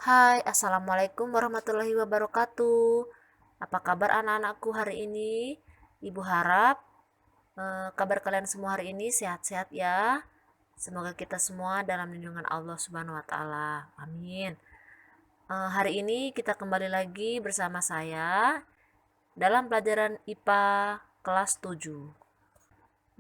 Hai, Assalamualaikum warahmatullahi wabarakatuh. Apa kabar anak-anakku hari ini? Ibu harap kabar kalian semua hari ini sehat-sehat ya. Semoga kita semua dalam lindungan Allah Subhanahu wa taala. Amin. Hari ini kita kembali lagi bersama saya dalam pelajaran IPA kelas 7.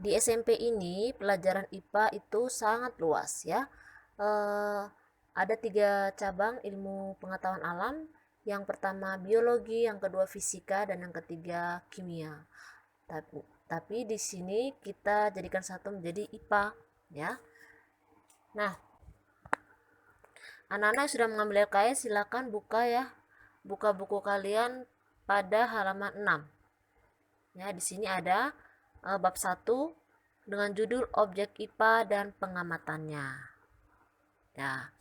Di SMP ini pelajaran IPA itu sangat luas ya. Eh, ada 3 cabang ilmu pengetahuan alam. Yang pertama biologi, yang kedua fisika, dan yang ketiga kimia. Tapi di sini kita jadikan satu menjadi IPA ya. Nah, anak-anak yang sudah mengambil LKS silakan buka ya. Buka buku kalian pada halaman 6. Ya, di sini ada bab 1 dengan judul objek IPA dan pengamatannya. Ya,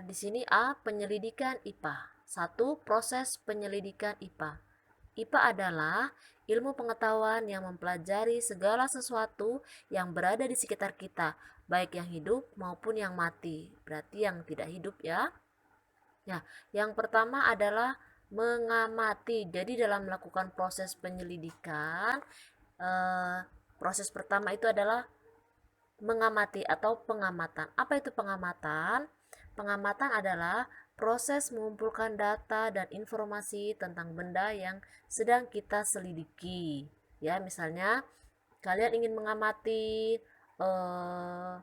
di sini penyelidikan IPA. 1. Proses penyelidikan IPA. IPA adalah ilmu pengetahuan yang mempelajari segala sesuatu yang berada di sekitar kita, baik yang hidup maupun yang mati. Berarti yang tidak hidup ya. Ya, yang pertama adalah mengamati. Jadi dalam melakukan proses penyelidikan, eh, proses pertama itu adalah mengamati atau pengamatan. Apa itu pengamatan? Pengamatan adalah proses mengumpulkan data dan informasi tentang benda yang sedang kita selidiki. Ya, misalnya kalian ingin mengamati eh,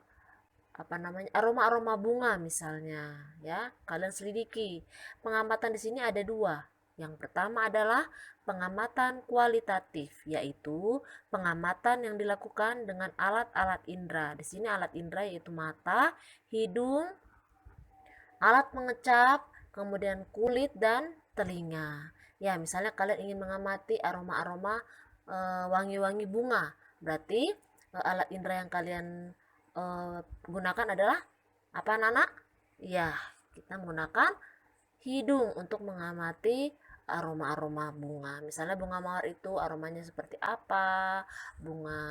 aroma-aroma bunga misalnya, ya. Kalian selidiki. Pengamatan di sini ada dua. Yang pertama adalah pengamatan kualitatif, yaitu pengamatan yang dilakukan dengan alat-alat indera. Di sini alat indera yaitu mata, hidung, alat mengecap, kemudian kulit dan telinga. Ya, misalnya kalian ingin mengamati aroma-aroma wangi-wangi bunga, berarti alat indera yang kalian gunakan adalah apa, anak-anak? Ya, kita menggunakan hidung untuk mengamati aroma-aroma bunga. Misalnya bunga mawar itu aromanya seperti apa, bunga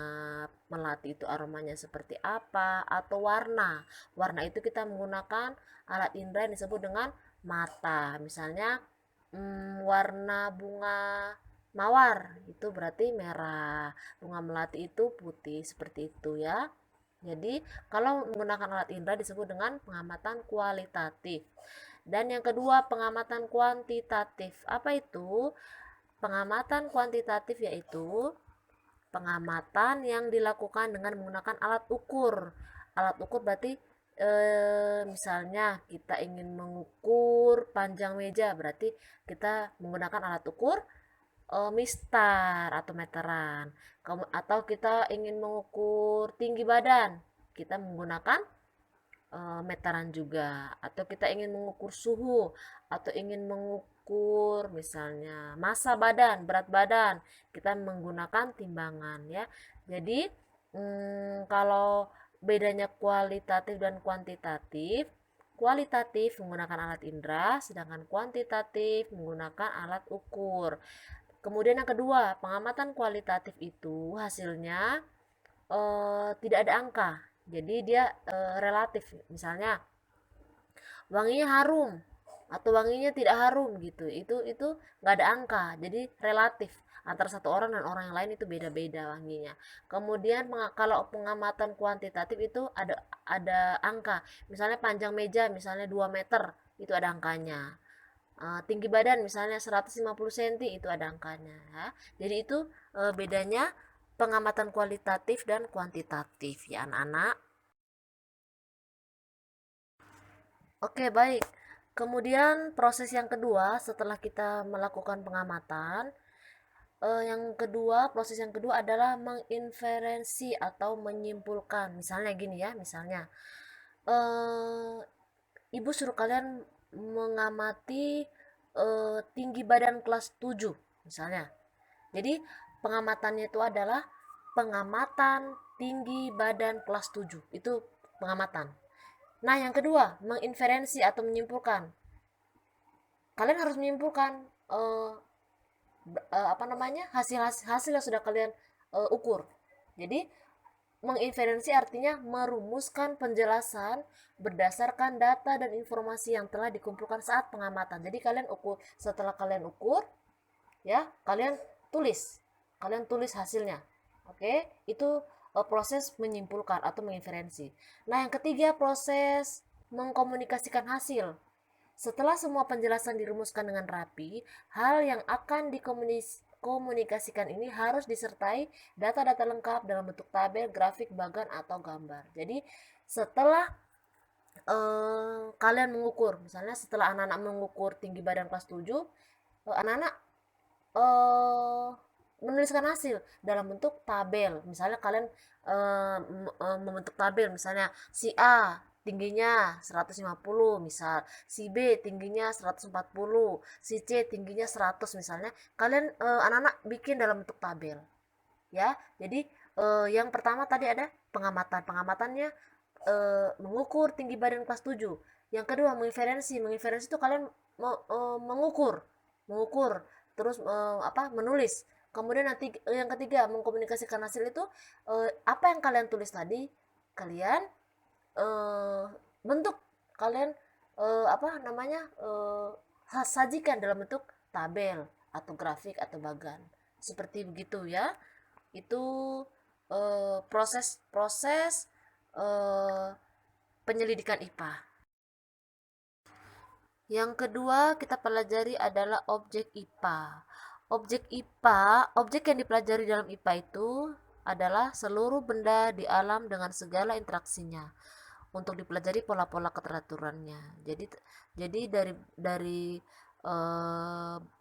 melati itu aromanya seperti apa, atau warna. Warna itu kita menggunakan alat indera yang disebut dengan mata. Misalnya warna bunga mawar itu berarti merah, bunga melati itu putih, seperti itu ya. Jadi, kalau menggunakan alat indera disebut dengan pengamatan kualitatif. Dan yang kedua, pengamatan kuantitatif. Apa itu? Pengamatan kuantitatif yaitu pengamatan yang dilakukan dengan menggunakan alat ukur. Alat ukur berarti misalnya kita ingin mengukur panjang meja, berarti kita menggunakan alat ukur mistar atau meteran. Atau kita ingin mengukur tinggi badan, kita menggunakan meteran juga. Atau kita ingin mengukur suhu, atau ingin mengukur misalnya massa badan, berat badan, kita menggunakan timbangan ya. Jadi kalau bedanya kualitatif dan kuantitatif, kualitatif menggunakan alat indera, sedangkan kuantitatif menggunakan alat ukur. Kemudian yang kedua, pengamatan kualitatif itu hasilnya tidak ada angka. Jadi dia relatif. Misalnya wanginya harum atau wanginya tidak harum gitu. Itu nggak ada angka. Jadi relatif antara satu orang dan orang yang lain itu beda-beda wanginya. Kemudian kalau pengamatan kuantitatif itu ada angka. Misalnya panjang meja misalnya 2 meter itu ada angkanya. Tinggi badan misalnya 150 cm itu ada angkanya ya. Jadi itu bedanya pengamatan kualitatif dan kuantitatif ya anak-anak. Oke, baik. Kemudian proses yang kedua setelah kita melakukan pengamatan, proses yang kedua adalah menginferensi atau menyimpulkan. Misalnya gini ya, misalnya eh, ibu suruh kalian mengamati tinggi badan kelas 7 misalnya. Jadi pengamatannya itu adalah pengamatan tinggi badan kelas 7. Itu pengamatan. Nah, yang kedua, menginferensi atau menyimpulkan. Kalian harus menyimpulkan eh, apa namanya? Hasil hasil yang sudah kalian ukur. Jadi menginferensi artinya merumuskan penjelasan berdasarkan data dan informasi yang telah dikumpulkan saat pengamatan. Jadi kalian ukur, setelah kalian ukur, ya, kalian tulis. Kalian tulis hasilnya. Oke, itu proses menyimpulkan atau menginferensi. Nah, yang ketiga proses mengkomunikasikan hasil. Setelah semua penjelasan dirumuskan dengan rapi, hal yang akan dikomunikasikan ini harus disertai data-data lengkap dalam bentuk tabel, grafik, bagan, atau gambar. Jadi setelah kalian mengukur, misalnya setelah anak-anak mengukur tinggi badan kelas 7, anak-anak menuliskan hasil dalam bentuk tabel. Misalnya kalian membentuk tabel, misalnya si A tingginya 150 misal, si B tingginya 140, si C tingginya 100 misalnya. Kalian anak-anak bikin dalam bentuk tabel. Ya. Jadi yang pertama tadi ada pengamatan. Pengamatannya mengukur tinggi badan kelas 7. Yang kedua menginferensi. Menginferensi itu kalian mengukur terus menulis. Kemudian nanti yang ketiga mengkomunikasikan hasil itu apa yang kalian tulis tadi kalian bentuk, kalian sajikan dalam bentuk tabel atau grafik atau bagan seperti begitu ya. Itu proses penyelidikan IPA. Yang kedua kita pelajari adalah objek IPA. Objek yang dipelajari dalam IPA itu adalah seluruh benda di alam dengan segala interaksinya. Untuk dipelajari pola-pola keteraturannya. Jadi dari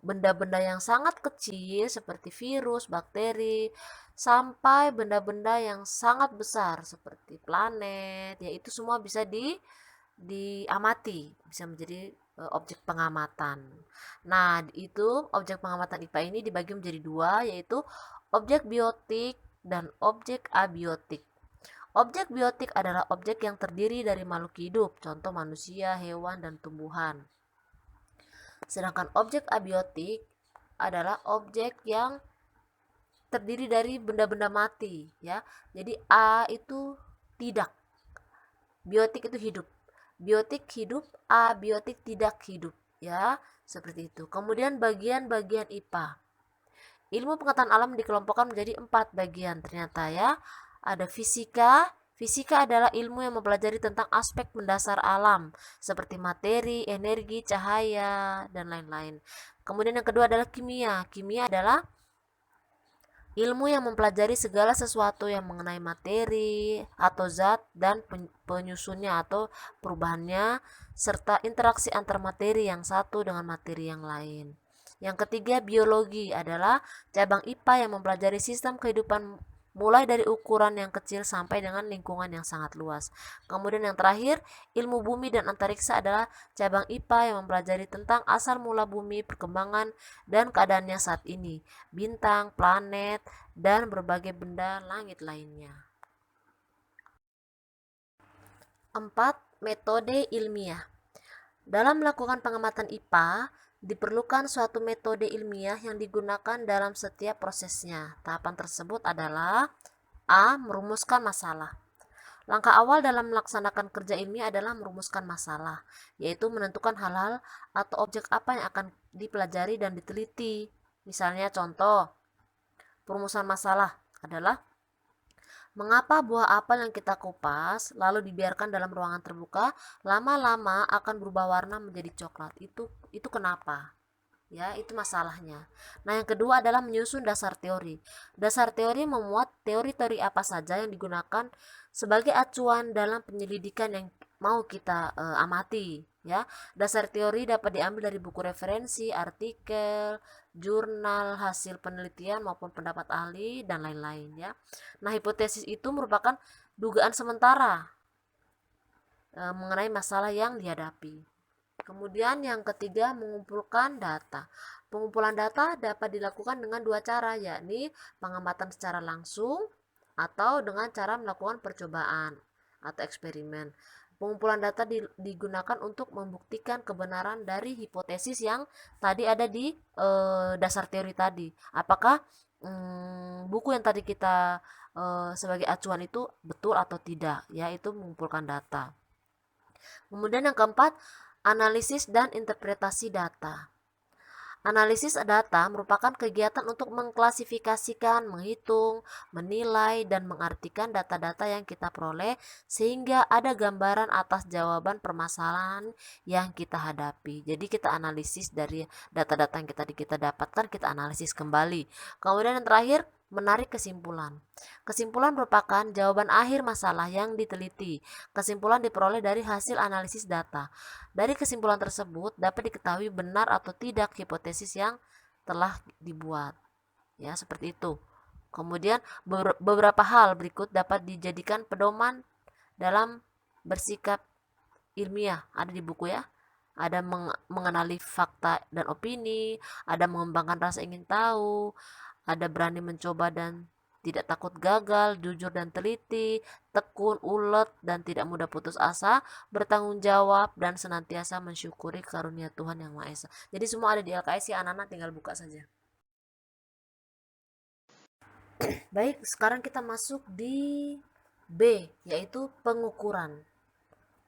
benda-benda yang sangat kecil seperti virus, bakteri, sampai benda-benda yang sangat besar seperti planet, yaitu semua bisa diamati, bisa menjadi objek pengamatan. Nah, itu objek pengamatan IPA ini dibagi menjadi dua, yaitu objek biotik dan objek abiotik. Objek biotik adalah objek yang terdiri dari makhluk hidup, contoh manusia, hewan, dan tumbuhan. Sedangkan objek abiotik adalah objek yang terdiri dari benda-benda mati, ya. Jadi A itu tidak, biotik itu hidup. Biotik hidup, abiotik tidak hidup, ya, seperti itu. Kemudian bagian-bagian IPA. Ilmu pengetahuan alam dikelompokkan menjadi 4 bagian ternyata ya. Ada fisika. Fisika adalah ilmu yang mempelajari tentang aspek mendasar alam seperti materi, energi, cahaya, dan lain-lain. Kemudian yang kedua adalah kimia. Kimia adalah ilmu yang mempelajari segala sesuatu yang mengenai materi atau zat dan penyusunnya atau perubahannya serta interaksi antar materi yang satu dengan materi yang lain. Yang ketiga, biologi adalah cabang IPA yang mempelajari sistem kehidupan mulai dari ukuran yang kecil sampai dengan lingkungan yang sangat luas. Kemudian yang terakhir, ilmu bumi dan antariksa adalah cabang IPA yang mempelajari tentang asal mula bumi, perkembangan dan keadaannya saat ini, bintang, planet, dan berbagai benda langit lainnya. 4. Metode ilmiah. Dalam melakukan pengamatan IPA, diperlukan suatu metode ilmiah yang digunakan dalam setiap prosesnya. Tahapan tersebut adalah A. Merumuskan masalah. Langkah awal dalam melaksanakan kerja ilmiah adalah merumuskan masalah, yaitu menentukan hal-hal atau objek apa yang akan dipelajari dan diteliti. Misalnya contoh, perumusan masalah adalah mengapa buah apel yang kita kupas lalu dibiarkan dalam ruangan terbuka lama-lama akan berubah warna menjadi coklat? Itu kenapa? Ya, itu masalahnya. Nah, yang kedua adalah menyusun dasar teori. Dasar teori memuat teori-teori apa saja yang digunakan sebagai acuan dalam penyelidikan yang mau kita amati, ya. Dasar teori dapat diambil dari buku referensi, artikel, jurnal, hasil penelitian maupun pendapat ahli dan lain-lain, ya. Nah, hipotesis itu merupakan dugaan sementara mengenai masalah yang dihadapi. Kemudian yang ketiga, mengumpulkan data. Pengumpulan data dapat dilakukan dengan dua cara, yakni pengamatan secara langsung atau dengan cara melakukan percobaan atau eksperimen. Pengumpulan data digunakan untuk membuktikan kebenaran dari hipotesis yang tadi ada di dasar teori tadi. Apakah buku yang tadi kita sebagai acuan itu betul atau tidak, yaitu mengumpulkan data. Kemudian yang keempat, analisis dan interpretasi data. Analisis data merupakan kegiatan untuk mengklasifikasikan, menghitung, menilai, dan mengartikan data-data yang kita peroleh sehingga ada gambaran atas jawaban permasalahan yang kita hadapi. Jadi kita analisis dari data-data yang kita dapatkan, kita analisis kembali. Kemudian yang terakhir, menarik kesimpulan. Kesimpulan merupakan jawaban akhir masalah yang diteliti. Kesimpulan diperoleh dari hasil analisis data. Dari kesimpulan tersebut dapat diketahui benar atau tidak hipotesis yang telah dibuat. Ya, seperti itu. Kemudian beberapa hal berikut dapat dijadikan pedoman dalam bersikap ilmiah. Ada di buku ya. Ada mengenali fakta dan opini, ada mengembangkan rasa ingin tahu, ada berani mencoba dan tidak takut gagal, jujur dan teliti, tekun, ulet, dan tidak mudah putus asa, bertanggung jawab, dan senantiasa mensyukuri karunia Tuhan Yang Maha Esa. Jadi semua ada di LKS ya, anak-anak tinggal buka saja. Baik, sekarang kita masuk di B, yaitu pengukuran.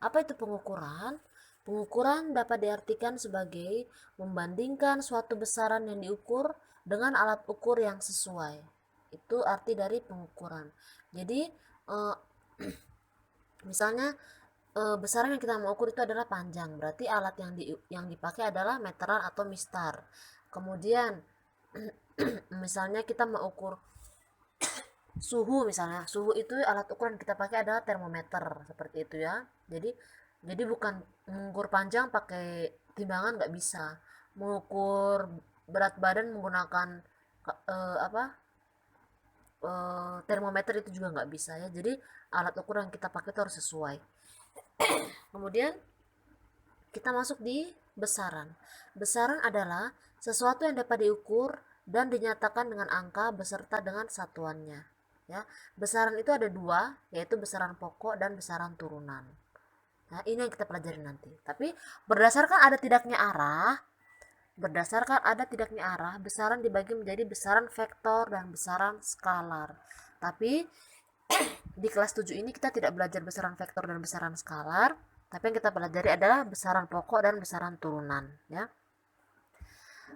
Apa itu pengukuran? Pengukuran dapat diartikan sebagai membandingkan suatu besaran yang diukur dengan alat ukur yang sesuai. Itu arti dari pengukuran. Jadi misalnya besaran yang kita mau ukur itu adalah panjang, berarti alat yang dipakai adalah meteran atau mistar. Kemudian misalnya kita mau ukur suhu, misalnya suhu itu alat ukur yang kita pakai adalah termometer, seperti itu ya. Jadi bukan mengukur panjang pakai timbangan, nggak bisa. Mengukur berat badan menggunakan termometer itu juga nggak bisa ya. Jadi alat ukur yang kita pakai itu harus sesuai. Kemudian kita masuk di besaran. Besaran adalah sesuatu yang dapat diukur dan dinyatakan dengan angka beserta dengan satuannya. Ya, besaran itu ada dua, yaitu besaran pokok dan besaran turunan. Nah, ini yang kita pelajari nanti. Tapi berdasarkan ada tidaknya arah, besaran dibagi menjadi besaran vektor dan besaran skalar. Tapi di kelas 7 ini kita tidak belajar besaran vektor dan besaran skalar, tapi yang kita pelajari adalah besaran pokok dan besaran turunan, ya.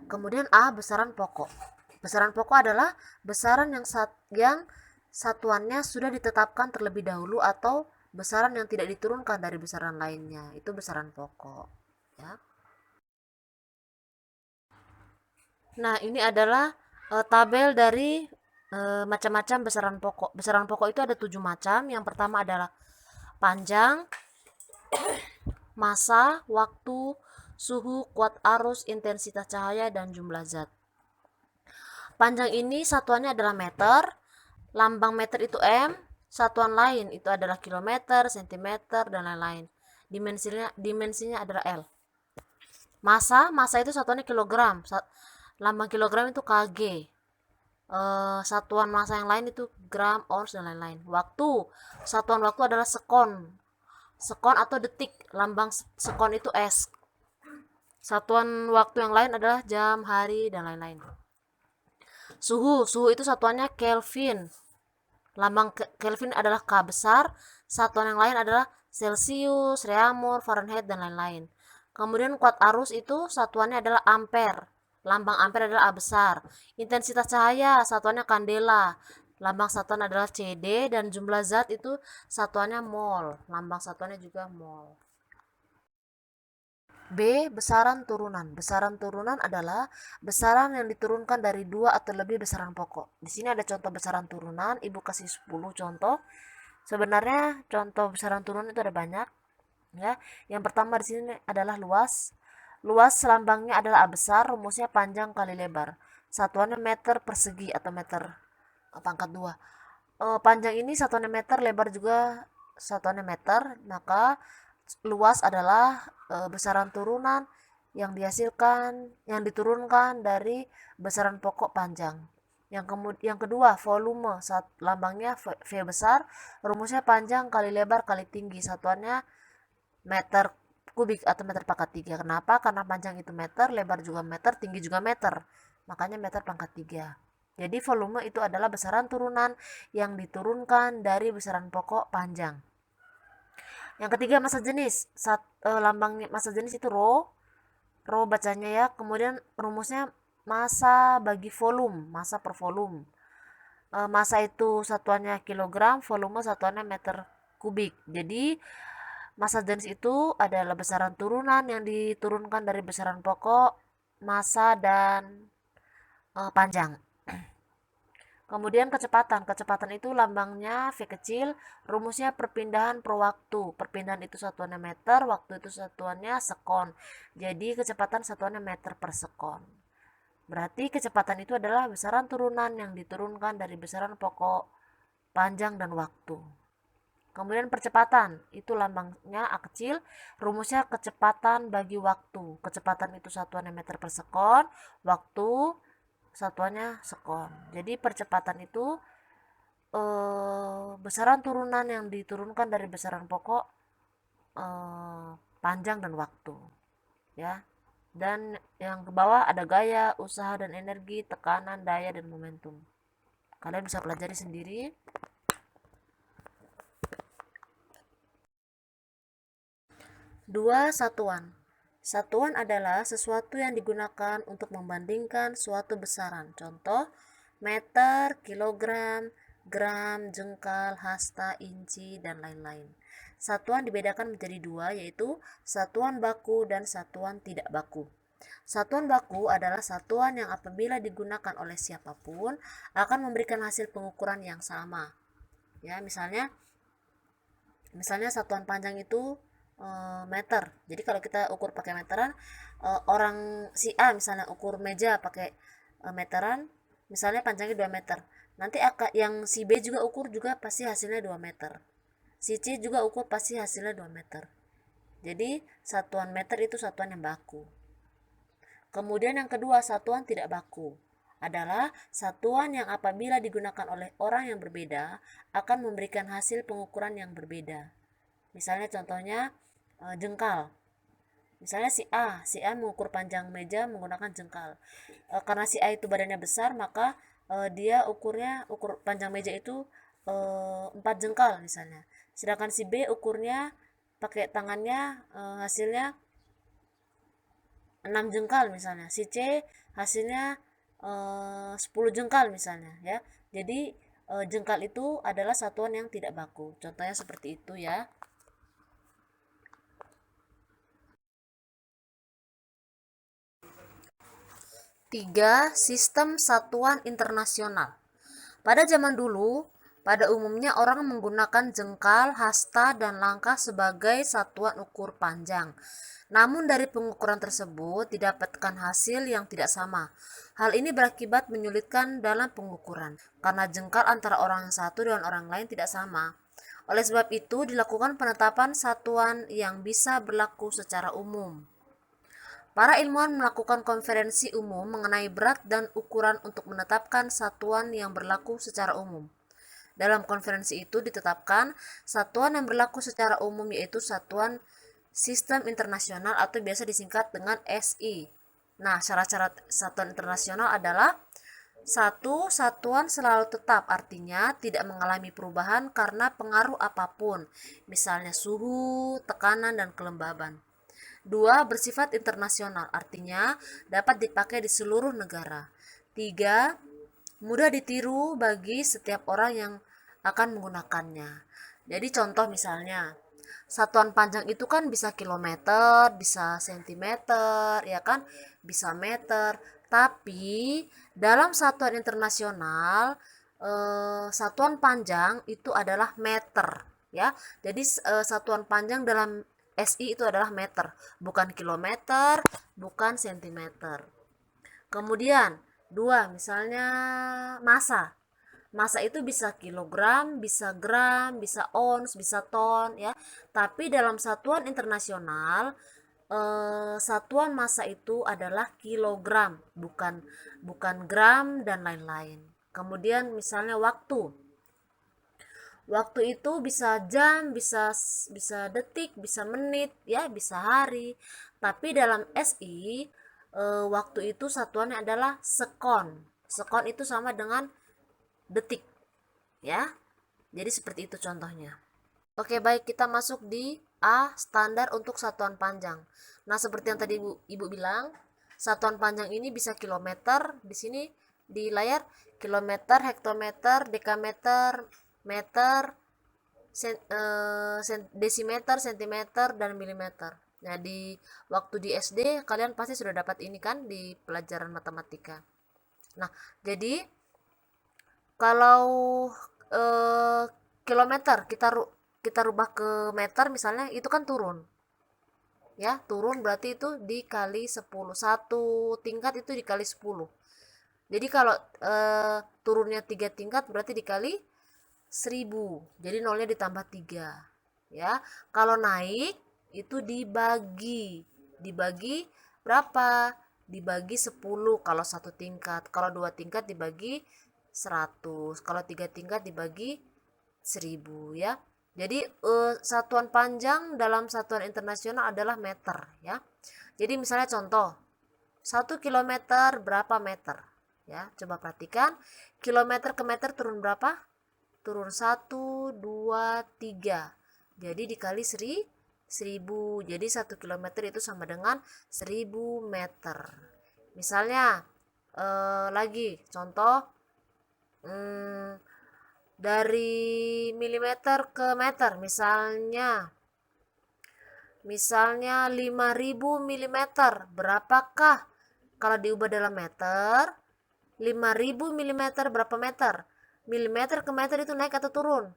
Kemudian A, besaran pokok. Besaran pokok adalah besaran yang satuannya sudah ditetapkan terlebih dahulu atau besaran yang tidak diturunkan dari besaran lainnya. Itu besaran pokok, ya. Nah, ini adalah tabel dari macam-macam besaran pokok. Besaran pokok itu ada 7 macam. Yang pertama adalah panjang, massa, waktu, suhu, kuat arus, intensitas cahaya, dan jumlah zat. Panjang ini satuannya adalah meter, lambang meter itu M, satuan lain itu adalah kilometer, sentimeter, dan lain-lain. Dimensinya adalah L. Massa itu satuannya kilogram, lambang kilogram itu kg. Satuan massa yang lain itu gram, ons, dan lain-lain. Waktu, satuan waktu adalah sekon atau detik, lambang sekon itu S. Satuan waktu yang lain adalah jam, hari, dan lain-lain. Suhu itu satuannya Kelvin, lambang Kelvin adalah K besar. Satuan yang lain adalah Celsius, Reaumur, Fahrenheit, dan lain-lain. Kemudian kuat arus itu satuannya adalah ampere, lambang ampere adalah A besar. Intensitas cahaya satuannya kandela, lambang satuan adalah CD. Dan jumlah zat itu satuannya mol, lambang satuannya juga mol. B, besaran turunan. Besaran turunan adalah besaran yang diturunkan dari 2 atau lebih besaran pokok. Di sini ada contoh besaran turunan, Ibu kasih 10 contoh. Sebenarnya contoh besaran turunan itu ada banyak, ya. Yang pertama di sini adalah luas. Luas lambangnya adalah A besar, rumusnya panjang kali lebar. Satuannya meter persegi atau meter pangkat 2. Panjang ini satuannya meter, lebar juga satuannya meter, maka luas adalah besaran turunan yang diturunkan dari besaran pokok panjang. Yang kedua, volume, lambangnya V besar, rumusnya panjang kali lebar kali tinggi, satuannya meter kubik atau meter pangkat 3. Kenapa? Karena panjang itu meter, lebar juga meter, tinggi juga meter. Makanya meter pangkat 3. Jadi volume itu adalah besaran turunan yang diturunkan dari besaran pokok panjang. Yang ketiga massa jenis. Lambang massa jenis itu rho. Rho bacanya ya. Kemudian rumusnya massa bagi volume, massa per volume. Massa itu satuannya kilogram, volume satuannya meter kubik. Jadi massa jenis itu adalah besaran turunan yang diturunkan dari besaran pokok, massa, dan panjang. Kemudian kecepatan. Kecepatan itu lambangnya V kecil, rumusnya perpindahan per waktu. Perpindahan itu satuannya meter, waktu itu satuannya sekon. Jadi kecepatan satuannya meter per sekon. Berarti kecepatan itu adalah besaran turunan yang diturunkan dari besaran pokok, panjang, dan waktu. Kemudian percepatan, itu lambangnya A kecil, rumusnya kecepatan bagi waktu. Kecepatan itu satuannya meter per sekon, waktu satuannya sekon. Jadi percepatan itu besaran turunan yang diturunkan dari besaran pokok, panjang, dan waktu, ya. Dan yang ke bawah ada gaya, usaha dan energi, tekanan, daya, dan momentum. Kalian bisa pelajari sendiri. 2. Satuan. Satuan adalah sesuatu yang digunakan untuk membandingkan suatu besaran. Contoh, meter, kilogram, gram, jengkal, hasta, inci, dan lain-lain. Satuan dibedakan menjadi dua, yaitu satuan baku dan satuan tidak baku. Satuan baku adalah satuan yang apabila digunakan oleh siapapun akan memberikan hasil pengukuran yang sama. Ya, misalnya satuan panjang itu meter. Jadi kalau kita ukur pakai meteran, orang si A misalnya ukur meja pakai meteran, misalnya panjangnya 2 meter. Nanti yang si B juga ukur juga pasti hasilnya 2 meter. Si C juga ukur pasti hasilnya 2 meter. Jadi satuan meter itu satuan yang baku. Kemudian yang kedua, satuan tidak baku adalah satuan yang apabila digunakan oleh orang yang berbeda akan memberikan hasil pengukuran yang berbeda. Misalnya contohnya jengkal. Misalnya si A mengukur panjang meja menggunakan jengkal. Karena si A itu badannya besar, maka dia ukur panjang meja itu 4 jengkal misalnya. Sedangkan si B ukurnya pakai tangannya, hasilnya 6 jengkal misalnya. Si C hasilnya 10 jengkal misalnya ya. Jadi jengkal itu adalah satuan yang tidak baku. Contohnya seperti itu ya. 3. Sistem satuan internasional. Pada zaman dulu, pada umumnya orang menggunakan jengkal, hasta, dan langkah sebagai satuan ukur panjang. Namun dari pengukuran tersebut didapatkan hasil yang tidak sama. Hal ini berakibat menyulitkan dalam pengukuran, karena jengkal antara orang satu dengan orang lain tidak sama. Oleh sebab itu, dilakukan penetapan satuan yang bisa berlaku secara umum. Para ilmuwan melakukan konferensi umum mengenai berat dan ukuran untuk menetapkan satuan yang berlaku secara umum. Dalam konferensi itu ditetapkan satuan yang berlaku secara umum yaitu satuan sistem internasional atau biasa disingkat dengan SI. Nah, syarat-syarat satuan internasional adalah: 1. Satuan selalu tetap, artinya tidak mengalami perubahan karena pengaruh apapun, misalnya suhu, tekanan, dan kelembaban. 2. Bersifat internasional, artinya dapat dipakai di seluruh negara. 3. Mudah ditiru bagi setiap orang yang akan menggunakannya. Jadi contoh misalnya, satuan panjang itu kan bisa kilometer, bisa sentimeter, ya kan, bisa meter. Tapi dalam satuan internasional, satuan panjang itu adalah meter, ya. Jadi satuan panjang dalam SI itu adalah meter, bukan kilometer, bukan sentimeter. Kemudian, 2, misalnya massa. Massa itu bisa kilogram, bisa gram, bisa ons, bisa ton ya. Tapi dalam satuan internasional, satuan massa itu adalah kilogram, bukan gram dan lain-lain. Kemudian misalnya waktu. Waktu itu bisa jam, bisa detik, bisa menit, ya, bisa hari. Tapi dalam SI, waktu itu satuannya adalah sekon. Sekon itu sama dengan detik, ya. Jadi seperti itu contohnya. Oke, baik, kita masuk di A, standar untuk satuan panjang. Nah, seperti yang tadi Ibu bilang, satuan panjang ini bisa kilometer. Di sini di layar kilometer, hektometer, dekameter, meter, desimeter, sentimeter, dan milimeter. Nah, waktu di SD kalian pasti sudah dapat ini kan di pelajaran matematika. Nah, jadi kalau eh, kilometer kita rubah ke meter misalnya, itu kan turun. Ya, turun berarti itu dikali 10. Satu tingkat itu dikali 10. Jadi kalau turunnya 3 tingkat berarti dikali 1000. Jadi nolnya ditambah 3. Ya. Kalau naik itu dibagi berapa? Dibagi 10 kalau satu tingkat. Kalau dua tingkat dibagi 100. Kalau tiga tingkat dibagi 1000, ya. Jadi satuan panjang dalam satuan internasional adalah meter, ya. Jadi misalnya contoh 1 kilometer berapa meter, ya. Coba perhatikan, kilometer ke meter turun berapa? Turun 1, 2, 3. Jadi dikali 1000. Jadi 1 kilometer itu sama dengan 1000 meter. Misalnya lagi contoh, dari milimeter ke meter, misalnya 5000 milimeter, berapakah kalau diubah dalam meter? 5000 milimeter berapa meter? Milimeter ke meter itu naik atau turun?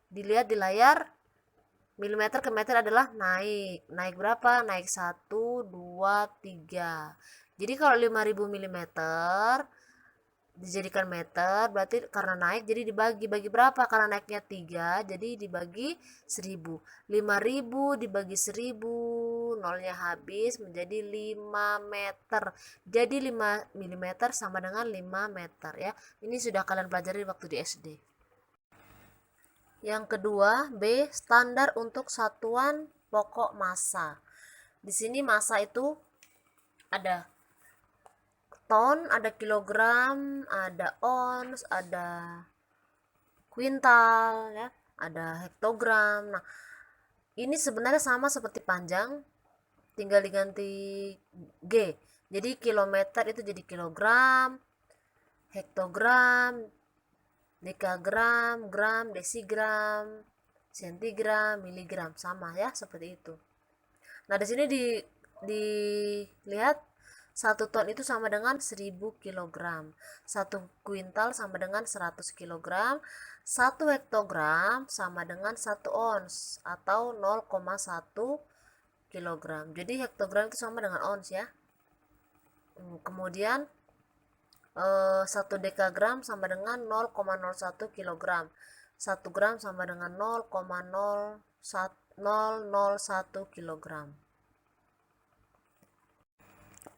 Dilihat di layar, milimeter ke meter adalah naik. Naik berapa? Naik 1, 2, 3. Jadi kalau 5000 milimeter dijadikan meter, berarti karena naik jadi dibagi berapa? Karena naiknya 3, jadi dibagi 1000. 5000 dibagi 1000, nolnya habis menjadi 5 meter. Jadi 5 mm sama dengan 5 meter, ya. Ini sudah kalian pelajari waktu di SD. Yang kedua, B, standar untuk satuan pokok massa. Di sini massa itu ada ton, ada kilogram, ada ons, ada kuintal, ya, ada hektogram. Nah, ini sebenarnya sama seperti panjang, tinggal diganti G. Jadi kilometer itu jadi kilogram, hektogram, dekagram, gram, desigram, sentigram, miligram, sama, ya, seperti itu. Nah, di sini dilihat 1 ton itu sama dengan 1000 kg. 1 kuintal sama dengan 100 kg. 1 hektogram sama dengan 1 ons atau 0,1 kg. Jadi hektogram itu sama dengan ons, ya. Kemudian 1 dekagram sama dengan 0,01 kg. 1 gram sama dengan 0,001 kg.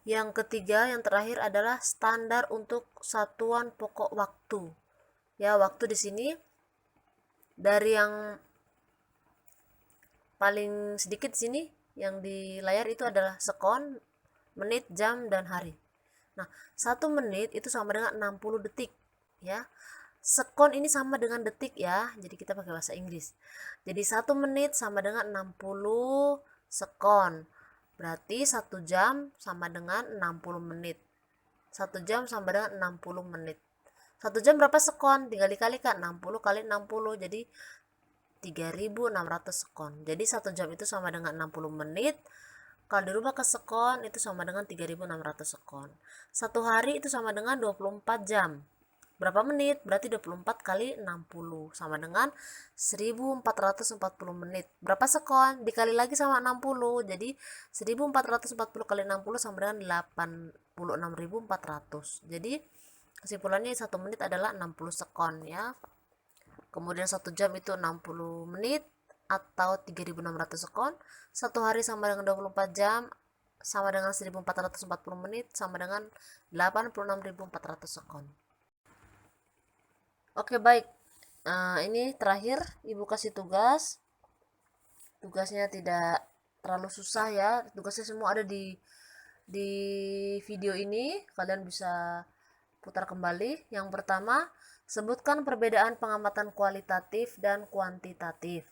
Yang ketiga, yang terakhir adalah standar untuk satuan pokok waktu. Ya, waktu di sini dari yang paling sedikit di sini yang di layar itu adalah sekon, menit, jam, dan hari. Nah, 1 menit itu sama dengan 60 detik, ya. Sekon ini sama dengan detik, ya. Jadi kita pakai bahasa Inggris. Jadi 1 menit sama dengan 60 sekon. Berarti 1 jam sama dengan 60 menit. 1 jam sama dengan 60 menit. 1 jam berapa sekon? Tinggal dikalikan 60 kali 60, jadi 3600 sekon. Jadi 1 jam itu sama dengan 60 menit. Kalau dirubah ke sekon itu sama dengan 3600 sekon. 1 hari itu sama dengan 24 jam. Berapa menit? Berarti 24 kali 60 sama dengan 1440 menit. Berapa sekon? Dikali lagi sama 60. Jadi 1440 kali 60 sama dengan 86.400. Jadi kesimpulannya 1 menit adalah 60 sekon, ya. Kemudian 1 jam itu 60 menit atau 3600 sekon. 1 hari sama dengan 24 jam sama dengan 1440 menit sama dengan 86.400 sekon. Oke, baik. Ini terakhir ibu kasih tugas. Tugasnya tidak terlalu susah ya, tugasnya semua ada di video ini, kalian bisa putar kembali. Yang pertama, sebutkan perbedaan pengamatan kualitatif dan kuantitatif.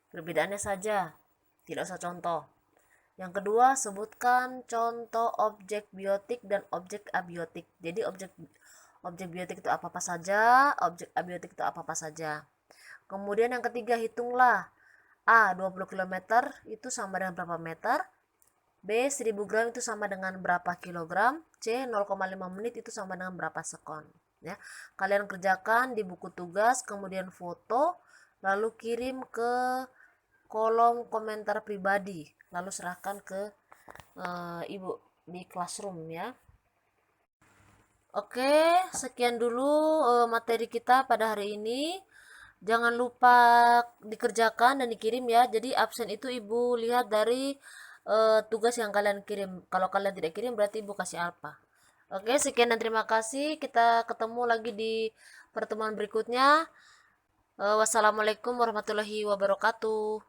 Perbedaannya saja, tidak usah contoh. Yang kedua, sebutkan contoh objek biotik dan objek abiotik. Jadi objek objek biotik itu apa-apa saja, objek abiotik itu apa-apa saja. Kemudian yang ketiga, hitunglah. A 20 km itu sama dengan berapa meter? B 1000 gram itu sama dengan berapa kilogram? C 0,5 menit itu sama dengan berapa sekon? Ya, kalian kerjakan di buku tugas, kemudian foto, lalu kirim ke kolom komentar pribadi, lalu serahkan ke ibu di classroom ya. Oke, sekian dulu materi kita pada hari ini. Jangan lupa dikerjakan dan dikirim ya. Jadi absen itu ibu lihat dari tugas yang kalian kirim. Kalau kalian tidak kirim berarti ibu kasih apa. Oke, sekian dan terima kasih. Kita ketemu lagi di pertemuan berikutnya. Wassalamualaikum warahmatullahi wabarakatuh.